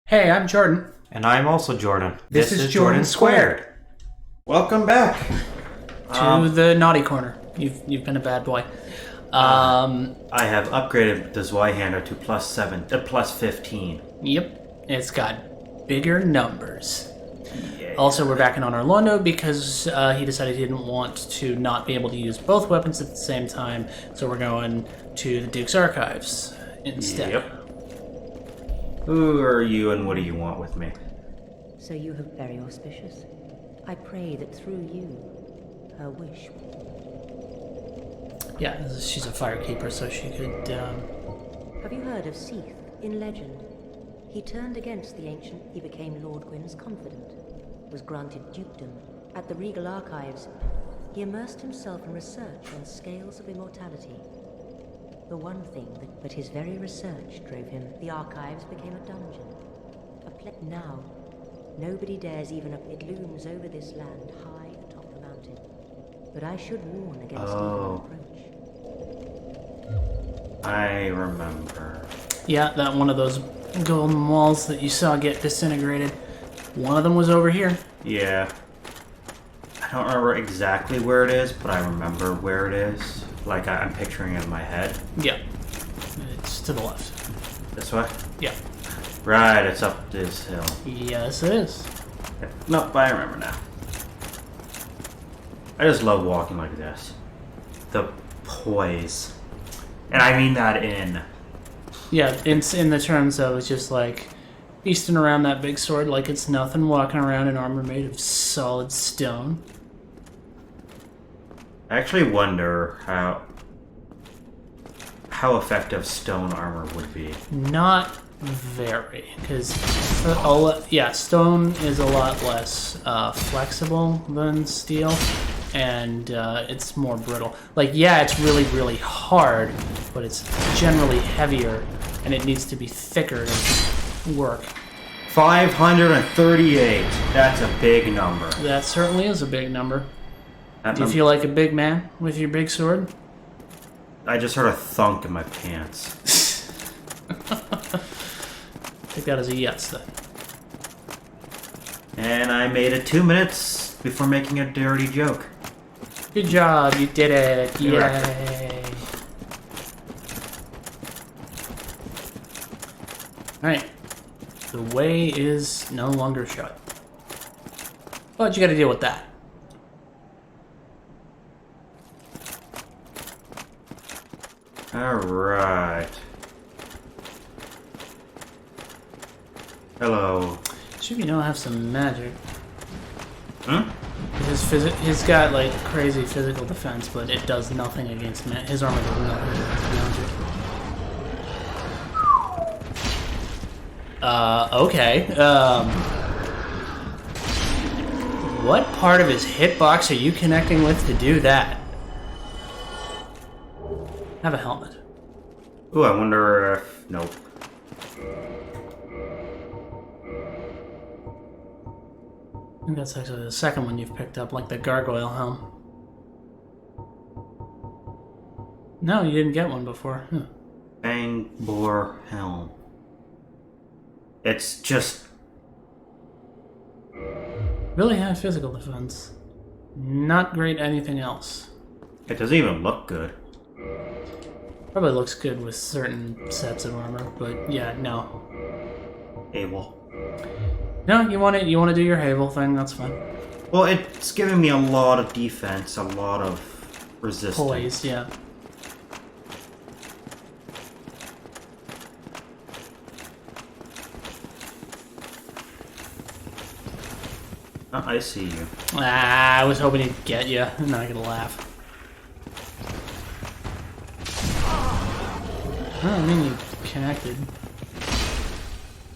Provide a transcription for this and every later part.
Hey, I'm Jordan. And I'm also Jordan. This is Jordan Squared. Welcome back To the naughty corner. You've been a bad boy. I have upgraded the Zweihander to plus 15. Yep. It's got bigger numbers. Yeah. Also, we're back in on Orlando because he decided he didn't want to not be able to use both weapons at the same time, so we're going to the Duke's Archives instead. Yep. Who are you and what do you want with me? So you have very auspicious. I pray that through you, her wish. Yeah, she's a firekeeper, so she could. Have you heard of Seath in legend? He turned against the ancient. He became Lord Gwyn's confidant. Was granted dukedom. At the Regal Archives, he immersed himself in research on scales of immortality. The one thing but his very research drove him. The archives became a dungeon. Now, nobody dares even it looms over this land high atop the mountain. But I should warn against even approach. I remember. Yeah, that one of those golden walls that you saw get disintegrated. One of them was over here. Yeah. I don't remember exactly where it is, but I remember where it is. Like, I'm picturing it in my head. Yeah. It's to the left. This way? Yeah. Right, it's up this hill. Yes, it is. Nope, I remember now. I just love walking like this. The poise. And I mean that in... Yeah, it's in the terms of it's just like feasting around that big sword like it's nothing, walking around in armor made of solid stone. I actually wonder how effective stone armor would be. Not very, because stone is a lot less flexible than steel, and it's more brittle. Like, yeah, it's really, really hard, but it's generally heavier, and it needs to be thicker to work. 538. That's a big number. That certainly is a big number. That Do you feel like a big man with your big sword? I just heard a thunk in my pants. Take that as a yes, then. And I made it 2 minutes before making a dirty joke. Good job, you did it. You're Yay. Alright. The way is no longer shut. But you gotta deal with that. Alright. Hello. Should have some magic. Hmm? He's got like crazy physical defense, but it does nothing against his armor does nothing against magic. Okay. What part of his hitbox are you connecting with to do that? Have a helmet. Ooh, I wonder if... Nope. I think that's actually the second one you've picked up, like the gargoyle helm. No, you didn't get one before. Bang bore helm. It's just... Really high physical defense. Not great anything else. It doesn't even look good. Probably looks good with certain sets of armor, but yeah, no. Able. No, you want to do your Havel thing, that's fine. Well, it's giving me a lot of defense, a lot of resistance. Poise, yeah. I see you. I was hoping he'd get you. I'm not gonna laugh. Oh, I mean, you connected.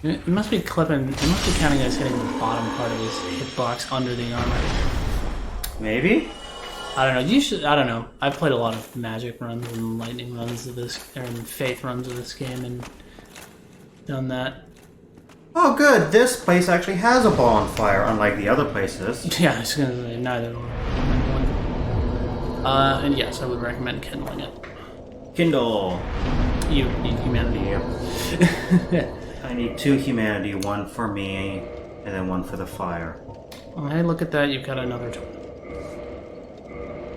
It must be clipping. It must be counting as hitting the bottom part of his hitbox under the armor. Maybe? I don't know. You should. I don't know. I've played a lot of Magic runs and Lightning runs of this, and Faith runs of this game, and done that. Oh, good. This place actually has a bonfire, unlike the other places. Yeah, I was gonna say neither. And yes, I would recommend kindling it. Kindle. You need humanity. Yep. I need 2 humanity, 1 for me, and then 1 for the fire. Hey, look at that, you've got another 20.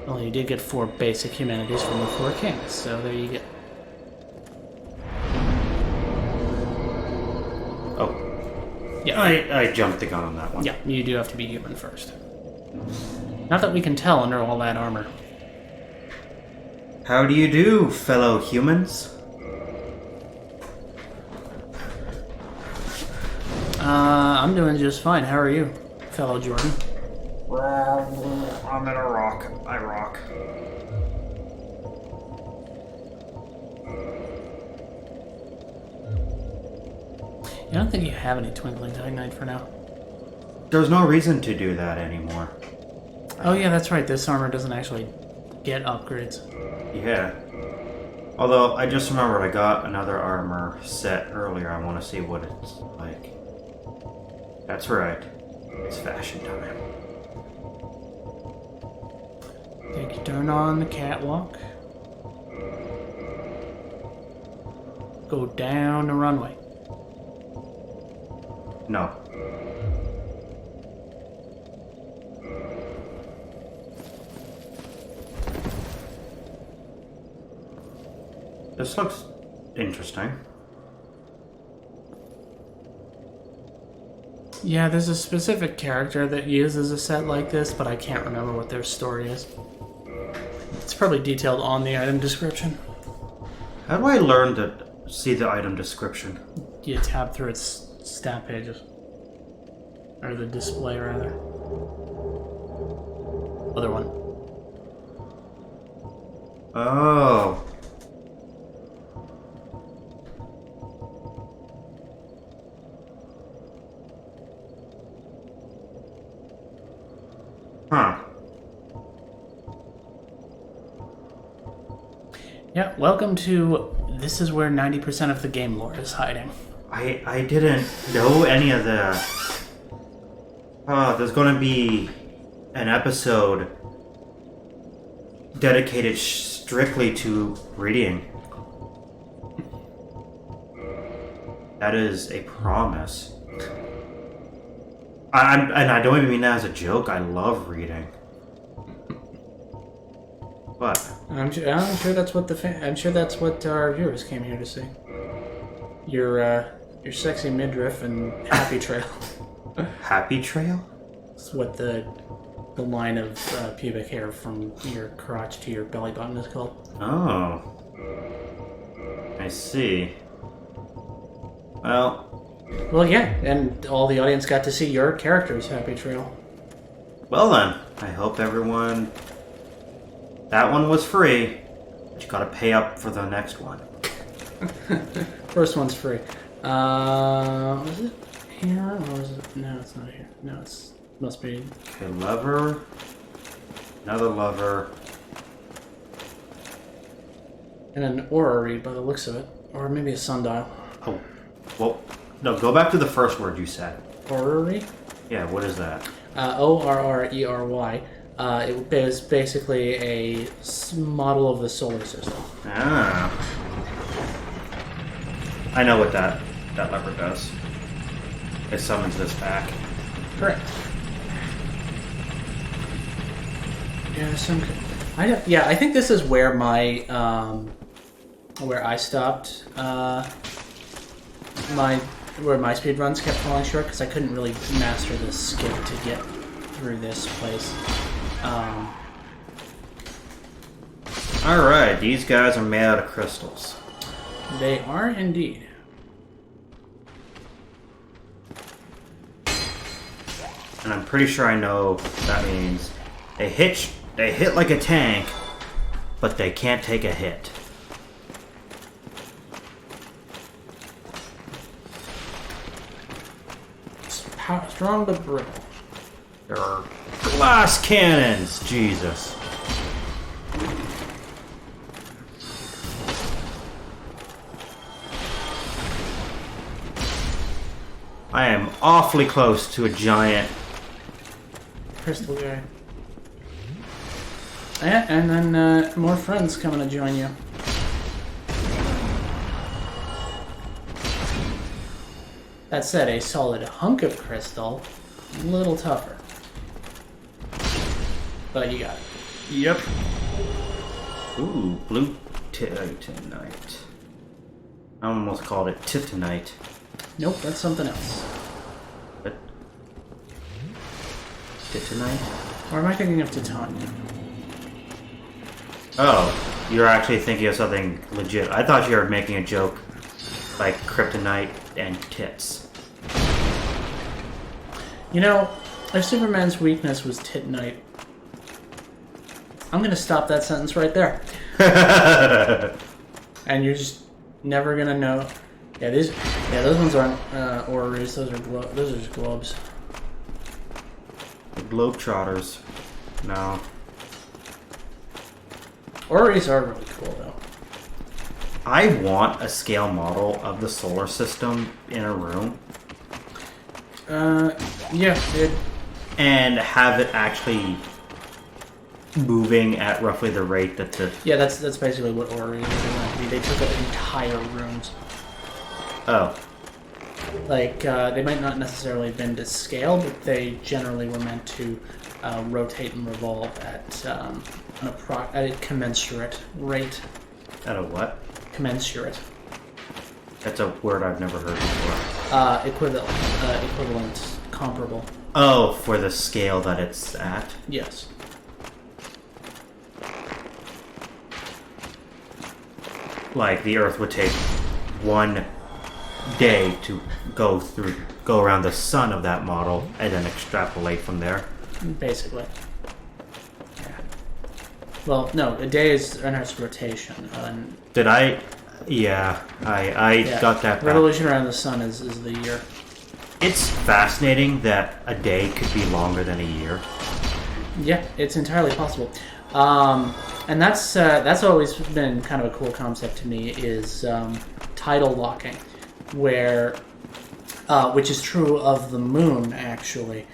Well, you did get 4 basic humanities from the 4 kings, so there you go. Oh. Yeah. I jumped the gun on that one. Yeah, you do have to be human first. Not that we can tell under all that armor. How do you do, fellow humans? I'm doing just fine. How are you, fellow Jordan? I'm in a rock. I rock. I don't think you have any Twinkling Titanite for now. There's no reason to do that anymore. Oh yeah, that's right. This armor doesn't actually get upgrades. Yeah. Although, I just remembered I got another armor set earlier. I want to see what it's like. That's right. It's fashion time. Take your turn on the catwalk. Go down the runway. No. This looks interesting. Yeah, there's a specific character that uses a set like this, but I can't remember what their story is. It's probably detailed on the item description. How do I learn to see the item description? You tab through its stat pages. Or the display, rather. Other one. Oh. Huh. Yeah, welcome to... This is where 90% of the game lore is hiding. I didn't know any of the... Oh, there's gonna be an episode dedicated strictly to reading. That is a promise. And I don't even mean that as a joke. I love reading. What? I'm sure that's what I'm sure that's what our viewers came here to see. Your sexy midriff and happy trail. Happy trail? It's what the line of pubic hair from your crotch to your belly button is called. Oh. I see. Well, yeah, and all the audience got to see your character's happy trail. well then. I hope everyone... That one was free, but you gotta pay up for the next one. First one's free. Was it here or is it? No, it's not here. No, it's must be. Okay, lever. Another lever. And an orrery by the looks of it, or maybe a sundial. Oh, well, no, go back to the first word you said. Orrery. Yeah, what is that? ORRERY. It was basically a model of the solar system. Ah. I know what that lever does. It summons this back. Correct. Yeah, I think this is where my where I stopped where my speed runs kept falling short because I couldn't really master the skip to get through this place. Alright, these guys are made out of crystals. They are indeed. And I'm pretty sure I know that means they hit like a tank, but they can't take a hit. Strong but brittle. They're glass cannons, Jesus. I am awfully close to a giant Crystal guy. Yeah, and then more friends coming to join you. That said, a solid hunk of crystal, a little tougher. But you got it. Yep. Ooh, blue titanite. I almost called it titanite. Nope, that's something else. But titanite? Or am I thinking of titanium? Oh, you're actually thinking of something legit. I thought you were making a joke like kryptonite and tits. You know, if Superman's weakness was titanite, I'm gonna stop that sentence right there. And you're just never gonna know. Yeah, those ones aren't orreries. Those are just globes. The Globetrotters. No. Orreries are really cool, though. I want a scale model of the solar system in a room. Yeah, and have it actually moving at roughly the rate that the... Yeah, that's basically what orreries are going to be. They took up entire rooms. Oh. Like, they might not necessarily have been to scale, but they generally were meant to rotate and revolve at a commensurate rate. At a what? Commensurate. That's a word I've never heard before. Equivalent, comparable. Oh, for the scale that it's at? Yes. Like, the Earth would take 1 day to go around the sun of that model, and then extrapolate from there. Basically. Yeah. Well, no, a day is an Earth's rotation. Did I? Yeah, I got that back. Revolution around the sun is the year. It's fascinating that a day could be longer than a year. Yeah, it's entirely possible. And that's always been kind of a cool concept to me, is tidal locking, where which is true of the moon, actually.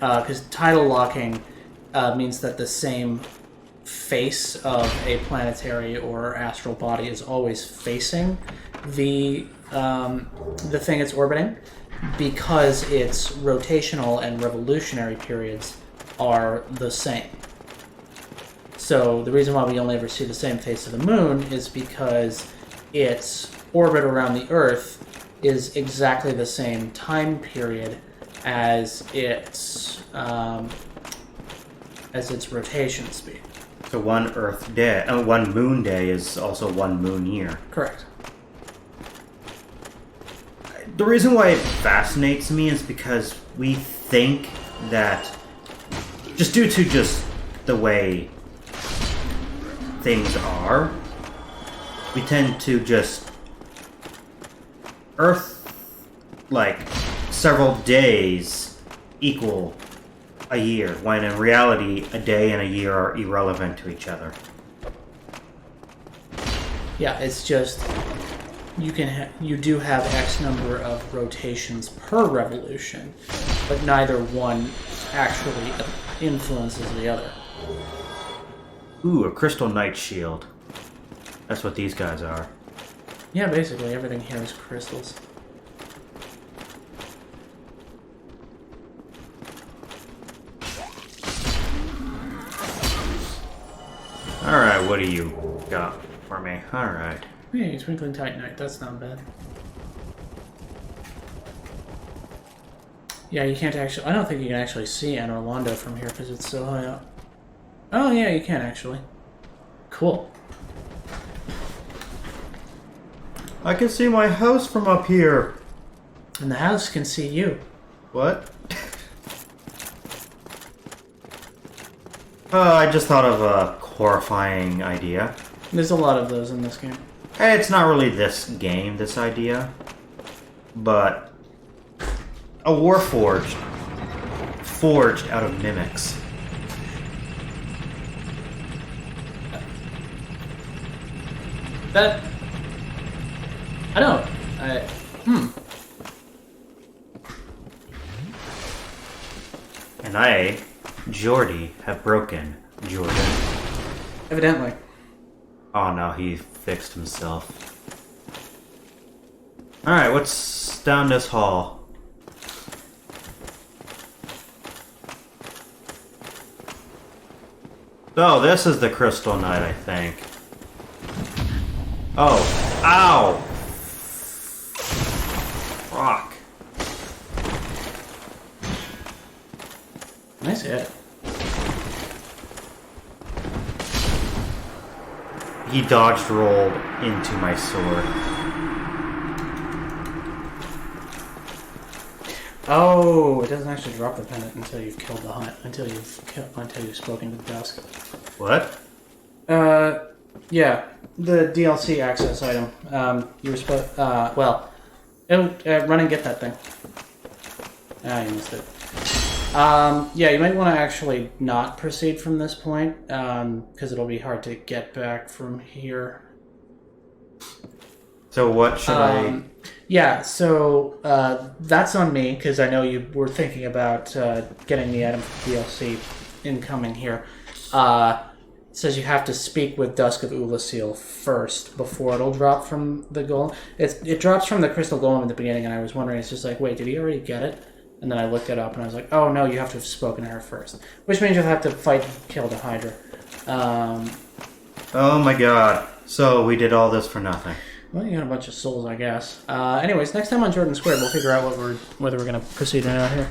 Because tidal locking means that the same face of a planetary or astral body is always facing the thing it's orbiting, because its rotational and revolutionary periods are the same. So the reason why we only ever see the same face of the moon is because its orbit around the Earth is exactly the same time period as its rotation speed. So one moon day is also 1 moon year. Correct. The reason why it fascinates me is because we think that, just due to just the way things are, we tend to just Earth, like, several days equal a year, when in reality a day and a year are irrelevant to each other. Yeah, it's just you do have X number of rotations per revolution, but neither one actually influences the other. Ooh, a crystal night shield. That's what these guys are. Yeah, basically everything here is crystals. Alright, what do you got for me? Alright. Hey, twinkling titanite, that's not bad. Yeah, you can't actually... I don't think you can actually see Anne Orlando from here because it's so high up. Oh, yeah, you can actually. Cool. I can see my house from up here. And the house can see you. What? I just thought of a horrifying idea. There's a lot of those in this game. Hey, it's not really this game, this idea. But a warforged. Forged out of mimics. That... I don't... And I, Jordy, have broken Jordan. Evidently. Oh no, he fixed himself. Alright, what's down this hall? Oh, this is the Crystal Knight, I think. Oh. Ow! Fuck. Nice hit. He dodged rolled into my sword. Oh, it doesn't actually drop the pendant until you've killed the hunt. Until you've spoken to Dusk. What? Yeah, the DLC access item. You were supposed. Well, run and get that thing. Ah, you missed it. Yeah, you might want to actually not proceed from this point, because it'll be hard to get back from here. So what should I... Yeah, so that's on me, because I know you were thinking about getting the item for DLC incoming here. It says you have to speak with Dusk of Ulasil first before it'll drop from the golem. It drops from the crystal golem in the beginning, and I was wondering, it's just like, wait, did he already get it? And then I looked it up, and I was like, oh no, you have to have spoken to her first. Which means you'll have to fight and kill the Hydra. Oh my god. So we did all this for nothing. Well, you got a bunch of souls, I guess. Anyways, next time on Jordan Squared, we'll figure out whether we're going to proceed or not here.